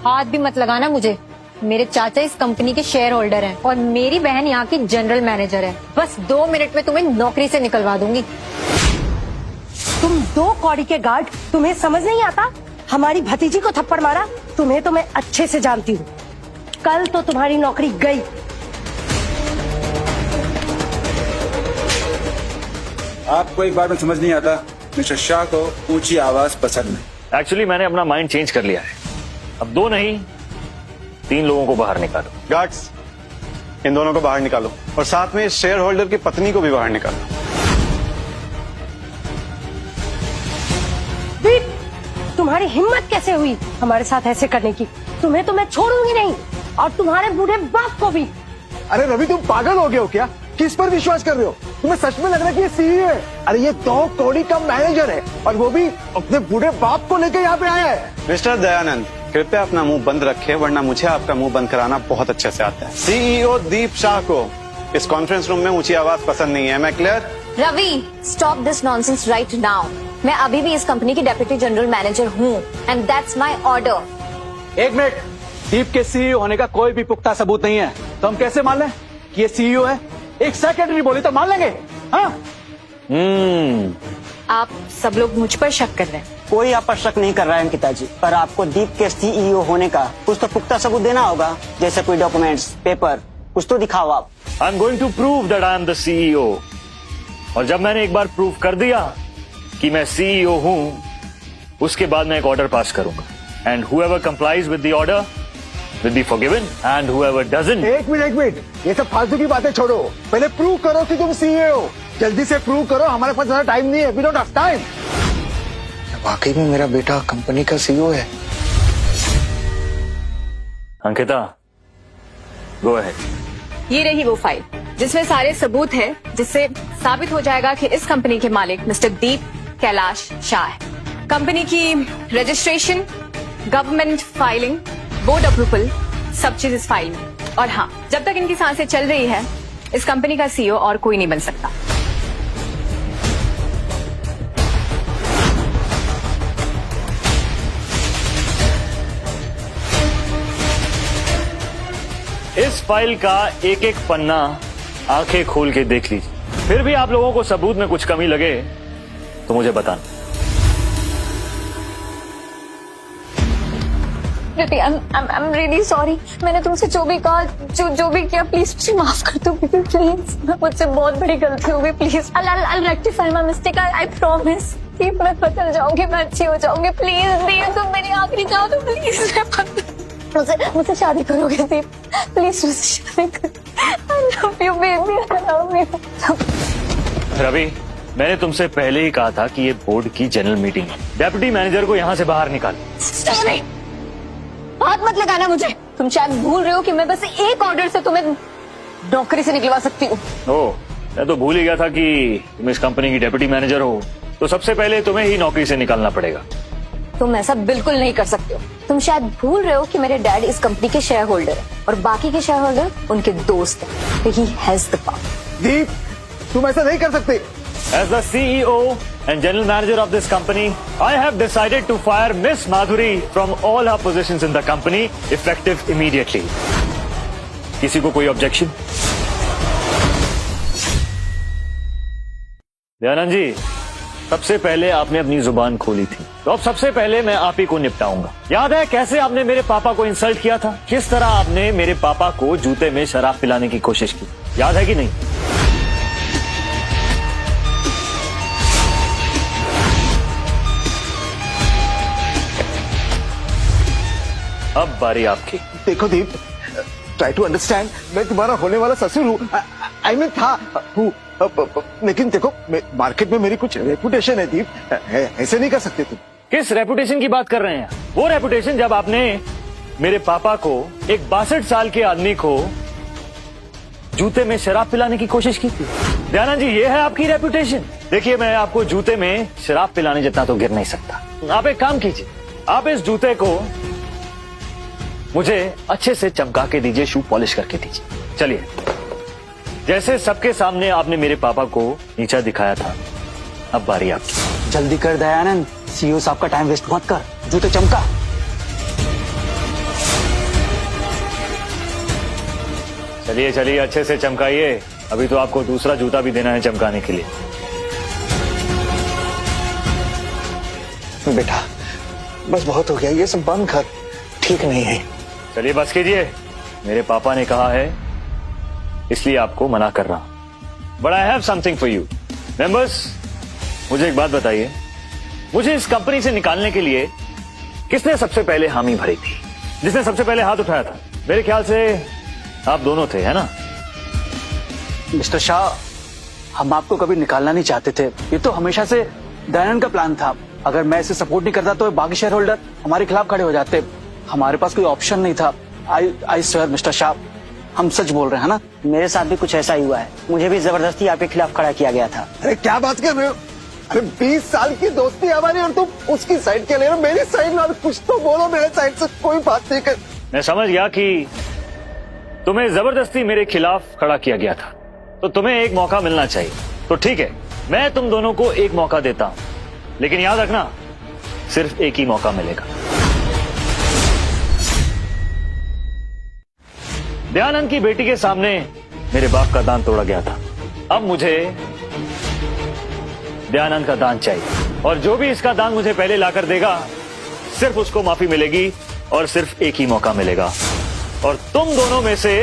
हाथ भी मत लगाना मुझे। मेरे चाचा इस कंपनी के शेयर होल्डर हैं और मेरी बहन यहाँ की जनरल मैनेजर है। बस 2 मिनट में तुम्हें नौकरी से निकलवा दूंगी। तुम 2 कौड़ी के गार्ड, तुम्हें समझ नहीं आता? हमारी भतीजी को थप्पड़ मारा, तुम्हें तो मैं अच्छे से जानती हूँ। कल तो तुम्हारी नौकरी गई। आपको एक बार में समझ नहीं आता, मिस्टर शाह को ऊंची आवाज पसंद नहीं। एक्चुअली मैंने अपना माइंड चेंज कर लिया है। अब 2 नहीं 3 लोगों को बाहर निकालो। गार्ड्स, इन दोनों को बाहर निकालो और साथ में शेयर होल्डर की पत्नी को भी बाहर निकालो। दीप, तुम्हारी हिम्मत कैसे हुई हमारे साथ ऐसे करने की? तुम्हें तो मैं छोड़ूंगी नहीं, और तुम्हारे बूढ़े बाप को भी। अरे रवि, तुम पागल हो गए हो क्या? किस पर विश्वास कर रहे हो? तुम्हें सच में लग रहा है कि ये सीईओ है? अरे ये 2 करोड़ का मैनेजर है और वो भी अपने बूढ़े बाप को लेके यहाँ पे आया है। मिस्टर दयानंद, कृपया अपना मुंह बंद रखें, वरना मुझे आपका मुंह बंद कराना बहुत अच्छे से आता है। सीईओ दीप शाह को इस कॉन्फ्रेंस रूम में ऊंची आवाज पसंद नहीं है। मैं clear? Ravi, stop this nonsense right now. मैं अभी भी इस कंपनी की डेप्यूटी जनरल मैनेजर हूँ and that's my order. 1 minute, Deep के सीईओ होने का कोई भी पुख्ता सबूत नहीं है, तो हम कैसे मान लें कि ये सीईओ है? एक सेक्रेटरी बोली तो मान लेंगे? हाँ? आप सब लोग मुझ पर शक कर रहे हैं। कोई आप पर शक नहीं कर रहा है अंकिता जी, पर आपको दीप के सीईओ होने का कुछ तो पुख्ता सबूत देना होगा, जैसे कोई डॉक्यूमेंट्स, पेपर, कुछ तो दिखाओ आप। I am going to prove that I am the CEO. और जब मैंने एक बार प्रूव कर दिया कि मैं सीईओ हूँ, उसके बाद मैं एक ऑर्डर पास करूंगा and whoever complies with the order will be forgiven and whoever doesn't। एक मिनट, ये सब फालतू की बातें छोड़ो, पहले प्रूव करो कि तुम सीईओ हो। जल्दी से प्रूव करो, हमारे पास ज्यादा टाइम नहीं है। We don't have time। वाकई में मेरा बेटा कंपनी का सीईओ है? Ankita, go ahead. ये रही वो फाइल जिसमें सारे सबूत है, जिससे साबित हो जाएगा कि इस कंपनी के मालिक मिस्टर दीप कैलाश शाह है। कंपनी की registration, government filing, board approval, सब चीज इस फाइल में। और हाँ, जब तक इनकी सांसें चल रही है, इस कंपनी का सीईओ और कोई नहीं बन सकता। इस फाइल का एक एक पन्ना आंखें खोल के देख लीजिए। फिर भी आप लोगों को सबूत में कुछ कमी लगे तो मुझे बताना। I'm really sorry। मैंने तुमसे जो भी कहा, जो भी किया, प्लीज मुझे माफ कर दो प्लीज। मुझसे बहुत बड़ी गलती हो गई, please. I'll rectify my mistake, I promise। दीप, मैं बदल जाऊंगी, मैं अच्छी हो जाऊंगी। प्लीज दीप, तुम मेरी आखिरी चाहो तो प्लीज मुझसे शादी करोगे दीप? प्लीज मुझसे शादी करो। I love you baby, I love you। Ravi, मैंने तुमसे पहले ही कहा था कि ये बोर्ड की जनरल मीटिंग है। डेप्यूटी मैनेजर को यहाँ से बाहर निकालो। हाथ मत लगाना मुझे। तुम शायद भूल रहे हो कि मैं बस एक ऑर्डर से तुम्हें नौकरी से निकलवा सकती हूँ। ओह, मैं तो भूल ही गया था कि तुम इस कंपनी की डेप्यूटी मैनेजर हो, तो सबसे पहले तुम्हें ही नौकरी से निकालना पड़ेगा। तुम ऐसा बिल्कुल नहीं कर सकते हो। तुम शायद भूल रहे हो कि मेरे डैड इस कंपनी के शेयर होल्डर है और बाकी के शेयर होल्डर उनके दोस्त हैं। He has the power। दीप, तुम ऐसा नहीं कर सकते। As the CEO and general manager of this company, I have decided to fire Miss Madhuri from all her positions in the company effective immediately। किसी को कोई ऑब्जेक्शन? दयानंद जी, सबसे पहले आपने अपनी जुबान खोली थी, तो अब सबसे पहले मैं आप ही को निपटाऊंगा। याद है कैसे आपने मेरे पापा को इंसल्ट किया था? किस तरह आपने मेरे पापा को जूते में शराब पिलाने की कोशिश की? याद है कि नहीं? अब बारी आपकी। देखो दीप, ट्राई टू अंडरस्टैंड, मैं तुम्हारा होने वाला ससुर हूँ। आई मीन था हूँ, लेकिन देखो मार्केट में मेरी कुछ रेपुटेशन है दीप, ऐसे नहीं कर सकते तुम। किस रेपुटेशन की बात कर रहे हैं? वो रेपुटेशन जब आपने मेरे पापा को, एक 62 साल के आदमी को, जूते में शराब पिलाने की कोशिश की थी। दयानंद जी, ये है आपकी रेपुटेशन? देखिए, मैं आपको जूते में शराब पिलाने जितना तो गिर नहीं सकता। आप एक काम कीजिए, आप इस जूते को मुझे अच्छे से चमका के दीजिए, शू पॉलिश करके दीजिए। चलिए, जैसे सबके सामने आपने मेरे पापा को नीचा दिखाया था, अब बारी आपकी। जल्दी कर दयानंद, सीईओ साहब का टाइम वेस्ट मत कर, जूते चमका। चलिए चलिए, अच्छे से चमकाइए, अभी तो आपको दूसरा जूता भी देना है चमकाने के लिए। बेटा बस बहुत हो गया, ये सब बंद कर, ठीक नहीं है। चलिए बस कीजिए, मेरे पापा ने कहा है इसलिए आपको मना कर रहा हूं। But I have something for you members. मुझे एक बात बताइए, मुझे इस कंपनी से निकालने के लिए किसने सबसे पहले हामी भरी थी? जिसने सबसे पहले हाथ उठाया था? मेरे ख्याल से आप दोनों थे, है ना? मिस्टर शाह, हम आपको कभी निकालना नहीं चाहते थे, ये तो हमेशा से दयानंद का प्लान था। अगर मैं इसे सपोर्ट नहीं करता तो बाकी शेयर होल्डर हमारे खिलाफ खड़े हो जाते, हमारे पास कोई ऑप्शन नहीं था। आई स्वेयर मिस्टर शाह, हम सच बोल रहे हैं ना। मेरे साथ भी कुछ ऐसा ही हुआ है, मुझे भी जबरदस्ती आपके खिलाफ खड़ा किया गया था। अरे क्या बात कर रहे हो? अरे 20 साल की दोस्ती हमारी और तुम उसकी साइड के ले रहे हो, मेरी साइड ना, कुछ तो बोलो मेरे साइड से। कोई बात नहीं कर। मैं समझ गया कि तुम्हें जबरदस्ती मेरे खिलाफ खड़ा किया गया था, तो तुम्हें एक मौका मिलना चाहिए। तो ठीक है, मैं तुम दोनों को एक मौका देता हूं, लेकिन याद रखना सिर्फ एक ही मौका मिलेगा। दयानंद की बेटी के सामने मेरे बाप का दान तोड़ा गया था, अब मुझे दयानंद का दान चाहिए, और जो भी इसका दान मुझे पहले लाकर देगा सिर्फ उसको माफी मिलेगी और सिर्फ एक ही मौका मिलेगा। और तुम दोनों में से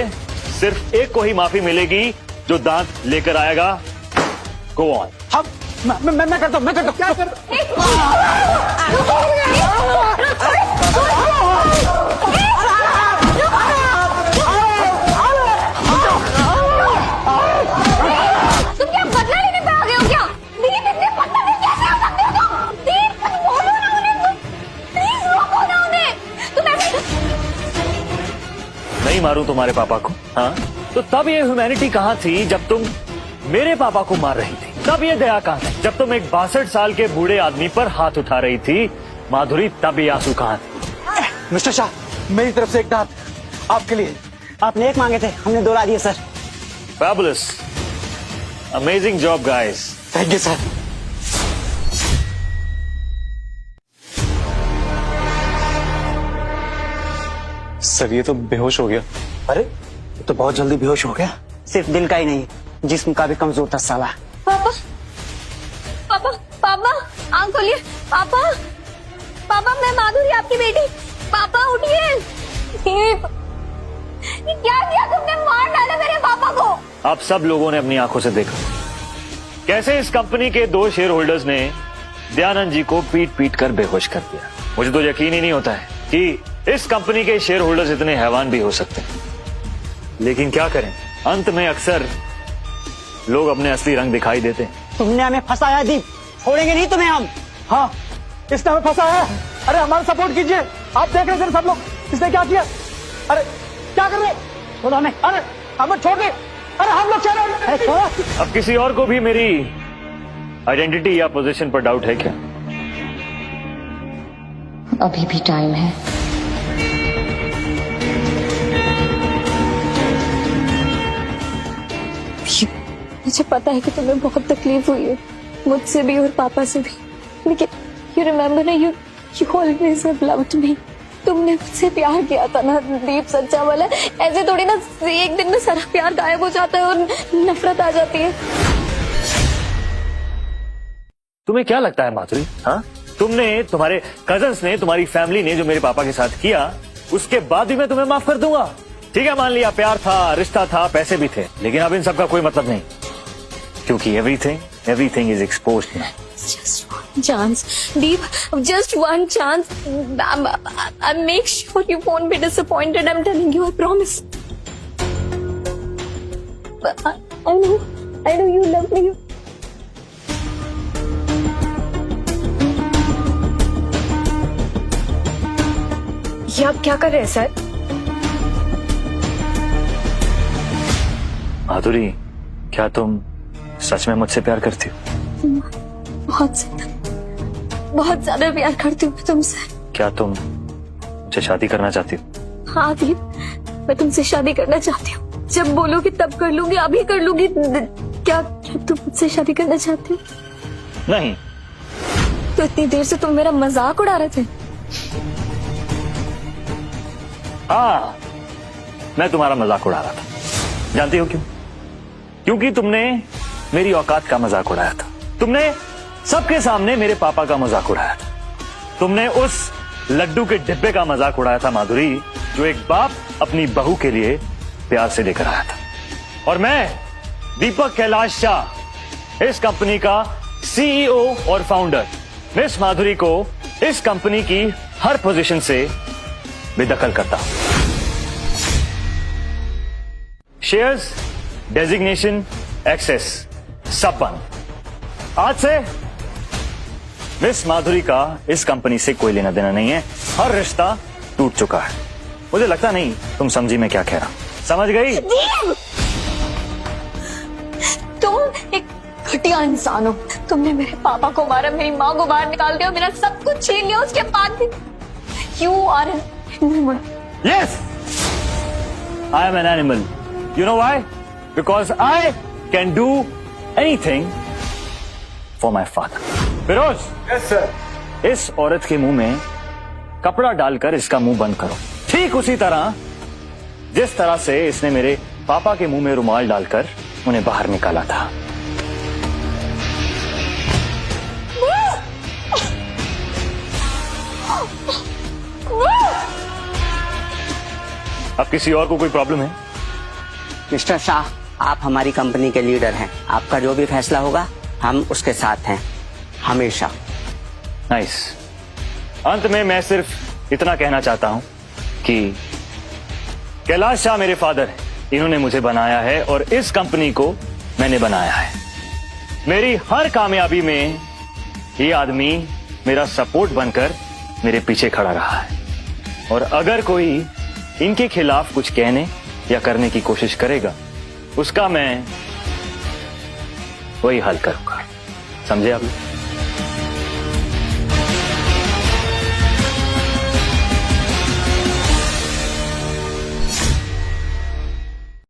सिर्फ एक को ही माफी मिलेगी जो दांत लेकर आएगा। Go on. हम मैं करता हूँ, मैं करता हूँ। क्या कर? तुम क्या बदला लेने पे आ गए हो क्या? दिलीप इतने बदतमीज कैसे हो सकते हो तुम? दिलीप कुछ बोलो ना उन्हें, प्लीज रोको ना उन्हें। तुम ऐसे नहीं मारूं तुम्हारे पापा को? हाँ, तो तब ये ह्यूमैनिटी कहाँ थी जब तुम मेरे पापा को मार रही थी? तब ये दया कहाँ थी जब तुम एक 62 साल के बूढ़े आदमी पर हाथ उठा रही थी? माधुरी, तब ये आंसू कहाँ थे? मिस्टर शाह, मेरी तरफ से एक दांत आपके लिए। आपने एक मांगे थे, हमने 2 ला दिए sir. Fabulous, amazing job guys। Thank you sir. Sir ये तो बेहोश हो गया। अरे ये तो बहुत जल्दी बेहोश हो गया। सिर्फ दिल का ही नहीं, जिस्म का भी कमजोर था साला। पापा, पापा, पापा, आंख खोलिए। पापा, पापा, मैं माधुरी आपकी बेटी। पापा उठिए। दीप, ये क्या किया तुमने? मार डाला मेरे पापा को। आप सब लोगों ने अपनी आंखों से देखा कैसे इस कंपनी के 2 शेयर होल्डर्स ने दयानंद जी को पीट पीट कर बेहोश कर दिया। मुझे तो यकीन ही नहीं होता है कि इस कंपनी के शेयर होल्डर्स इतने हैवान भी हो सकते हैं, लेकिन क्या करें, अंत में अक्सर लोग अपने असली रंग दिखाई देते हैं। तुमने हमें फंसाया दीप, छोड़ेंगे नहीं तुम्हें हम। हाँ, इसने हमें फंसाया है। अरे हमारा सपोर्ट कीजिए, आप देख रहे हैं सब लोग, इसने क्या किया? अरे क्या कर रहे? बोलो हमें। अरे हमें छोड़ दे। अरे हम लोग चल रहे हैं। अरे छोड़ो। अब किसी और को भी मेरी आइडेंटिटी या पोजीशन पर डाउट है क्या? अभी भी टाइम है। मुझे पता है कि तुम्हें बहुत तकलीफ हुई है, मुझसे भी और पापा से भी, लेकिन यू रिमेम्बर ना, you always have loved me. तुमने मुझसे प्यार किया था ना दीप, सच्चा वाला। ऐसे थोड़ी ना एक दिन में सारा प्यार गायब हो जाता है और नफरत आ जाती है। तुम्हें क्या लगता है माधुरी? हाँ, तुमने, तुम्हारे कजन्स ने, तुम्हारी फैमिली ने जो मेरे पापा के साथ किया, उसके बाद भी मैं तुम्हें माफ कर दूंगा। ठीक है, मान लिया प्यार था, रिश्ता था, पैसे भी थे, लेकिन अब इन सब का कोई मतलब नहीं, क्योंकि everything is exposed now. Just one chance, Deep. Just one chance. I'll make sure you won't be disappointed. I'm telling you, I promise. But I know you love me. ये आप क्या कर रहे हैं सर? माधुरी, क्या तुम सच में मुझसे प्यार करती हो? बहुत ज्यादा प्यार करती हूँ मैं तुमसे। क्या तुम मुझसे शादी करना चाहती हो? हाँ दीप, मैं तुमसे शादी करना चाहती हूँ। जब बोलोगी तब कर लूंगी, अभी कर लूंगी। क्या तुम मुझसे शादी करना चाहती हो? नहीं। तो इतनी देर से तुम मेरा मजाक उड़ा रहे थे। हाँ, मैं तुम्हारा मजाक उड़ा रहा था, जानती हो क्यों? क्योंकि तुमने मेरी औकात का मजाक उड़ाया था। तुमने सबके सामने मेरे पापा का मजाक उड़ाया था। तुमने उस लड्डू के डिब्बे का मजाक उड़ाया था माधुरी, जो एक बाप अपनी बहू के लिए प्यार से लेकर आया था। और मैं दीपक कैलाश शाह, इस कंपनी का सीईओ और फाउंडर, मिस माधुरी को इस कंपनी की हर पोजीशन से बेदखल करता हूं। शेयर्स, डेजिग्नेशन, एक्सेस सब बंद। आज से मिस माधुरी का इस कंपनी से कोई लेना देना नहीं है। हर रिश्ता टूट चुका है। मुझे लगता नहीं तुम समझी मैं क्या कह रहा हूं। समझ गई? तुम एक घटिया इंसान हो। तुमने मेरे पापा को मारा, मेरी माँ को बाहर निकाल दिया, मेरा सब कुछ छीन लिया। उसके बाद भी you are an animal. Yes, I am an animal. You know why? Because I can do anything for my father. Firoz, yes sir. इस औरत के मुंह में कपड़ा डालकर इसका मुंह बंद करो, ठीक उसी तरह जिस तरह से इसने मेरे पापा के मुंह में रुमाल डालकर उन्हें बाहर निकाला था। अब किसी और को कोई प्रॉब्लम है? मिस्टर शाह, आप हमारी कंपनी के लीडर हैं। आपका जो भी फैसला होगा हम उसके साथ हैं हमेशा। नाइस। अंत में मैं सिर्फ इतना कहना चाहता हूं कि कैलाश शाह मेरे फादर हैं। इन्होंने मुझे बनाया है और इस कंपनी को मैंने बनाया है। मेरी हर कामयाबी में ये आदमी मेरा सपोर्ट बनकर मेरे पीछे खड़ा रहा है। और अगर कोई इनके खिलाफ कुछ कहने या करने की कोशिश करेगा, उसका मैं वही हल करूंगा। समझे आप?